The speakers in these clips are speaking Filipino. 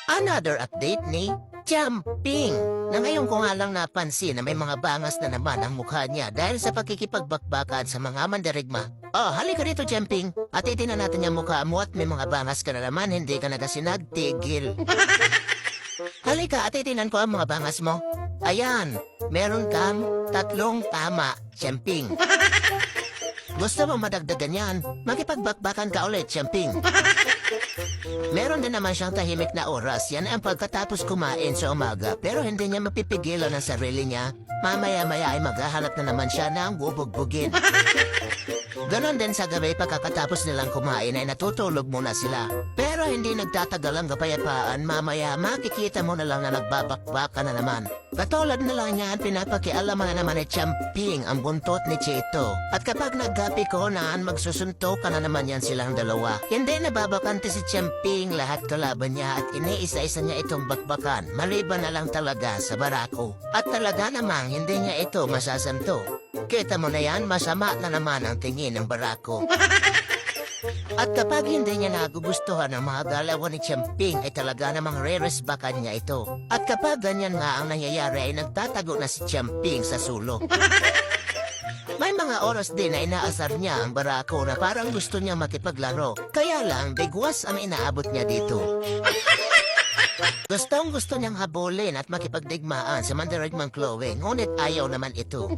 Another update ni Jumping, na ngayon ko nga lang napansin na may mga bangas na naman ang mukha niya dahil sa pakikipagbakbakan sa mga mandirigma. Oh, halika dito, Jumping, at itinan natin yung mukha mo at may mga bangas ka na naman, hindi ka na kasi nagtigil. Halika at itinan ko ang mga bangas mo. Ayan, meron kang 3 tama, Jumping. Gusto mo madagdagan yan? Makipagbakbakan ka ulit, Jumping. Meron din naman siyang tahimik na oras. Yan ang pagkatapos kumain sa umaga. Pero hindi niya mapipigilan ang sarili niya. Mamaya-maya ay maghahanap na naman siya ng bubugbugin. Ganon din sa gabi pagkatapos nilang kumain ay natutulog muna sila. Pero hindi nagtatagal ang kapayapaan. Mamaya makikita mo na lang na nagbabakbaka na naman. Katulad na lang niya at pinapakialaman na naman ni Jumping ang buntot ni Chito. At kapag nagkapikonan, magsusuntok ka na naman yan silang dalawa. Hindi nababakante si Jumping, lahat kalaban niya at iniisa-isa niya itong bakbakan. Maliban na lang talaga sa barako. At talaga namang hindi niya ito masasanto. Kita mo na yan, masama na naman ang tingin ng barako. At kapag hindi niya nagugustuhan ang mga galawan ni Jumping ay talaga namang re-resbakan niya ito. At kapag ganyan nga ang nangyayari ay nagtatago na si Jumping sa sulok. May mga oras din na inaasar niya ang barako na parang gusto niya makipaglaro. Kaya lang, bigwas ang inaabot niya dito. Gustong-gusto niyang habulin at makipagdigmaan sa mandirigmang Chloe, ngunit ayaw naman ito.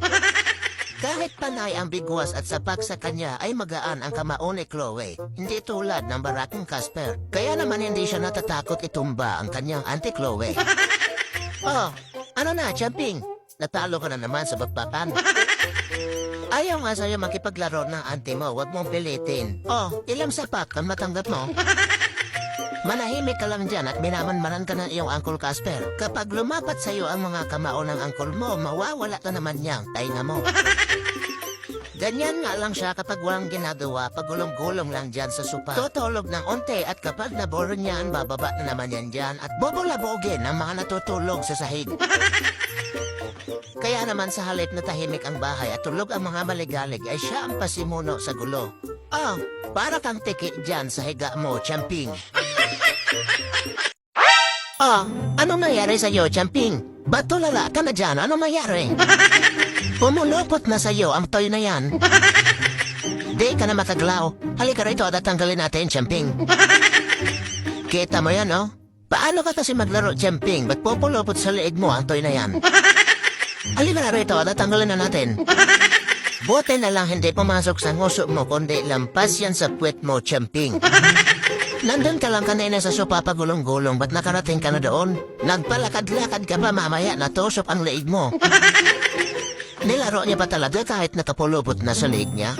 Kahit panay ang bigwas at sapak sa kanya ay magaan ang kamao ni Chloe, hindi tulad ng barakong Casper. Kaya naman hindi siya natatakot itumba ang kanyang anti-Chloe. Oh, ano na, Jumping? Natalo ka na naman sa bakbakan. Ayaw nga sa'yo makipaglaro ng anti mo, wag mong pilitin. Oh, ilang sapak ang matanggap mo? Manahimik ka lang dyan at minamanmanan ka ng iyong Uncle Casper. Kapag lumapat sa'yo ang mga kamao ng uncle mo, mawawala ka naman niyang tainga mo. Ganyan nga lang siya kapag walang ginagawa, pagulong-gulong lang dyan sa sopa. Tutulog ng onte at kapag naboro niyan, bababa na naman yan dyan at bubulabogin ang mga natutulog sa sahig. Kaya naman sa halip na tahimik ang bahay at tulog ang mga maligalig ay siya ang pasimuno sa gulo. Oh, para kang tiki dyan sa higa mo, Jumping. Oh, anong nangyari sa'yo, Jumping? Ba't tulala ka na dyan? Anong nangyari? Pumulupot na sa'yo ang toy na yan. Di ka na mataglaw. Halika rito at tanggalin natin, Jumping. Kita mo yan, oh? Paano ka kasi maglaro, Jumping? Ba't pupulupot sa liig mo ang toy na yan? Halika na rito at tanggalin na natin. Buti na lang hindi pumasok sa nguso mo kundi lampas yan sa puwet mo, Jumping. Nandun ka lang kanina sa sopa pagulong-gulong, ba't nakarating ka na doon? Nagpalakad-lakad ka pa mamaya natusok ang liig mo. Nilaro niya pa talaga kahit nakapulupot na sa liig niya?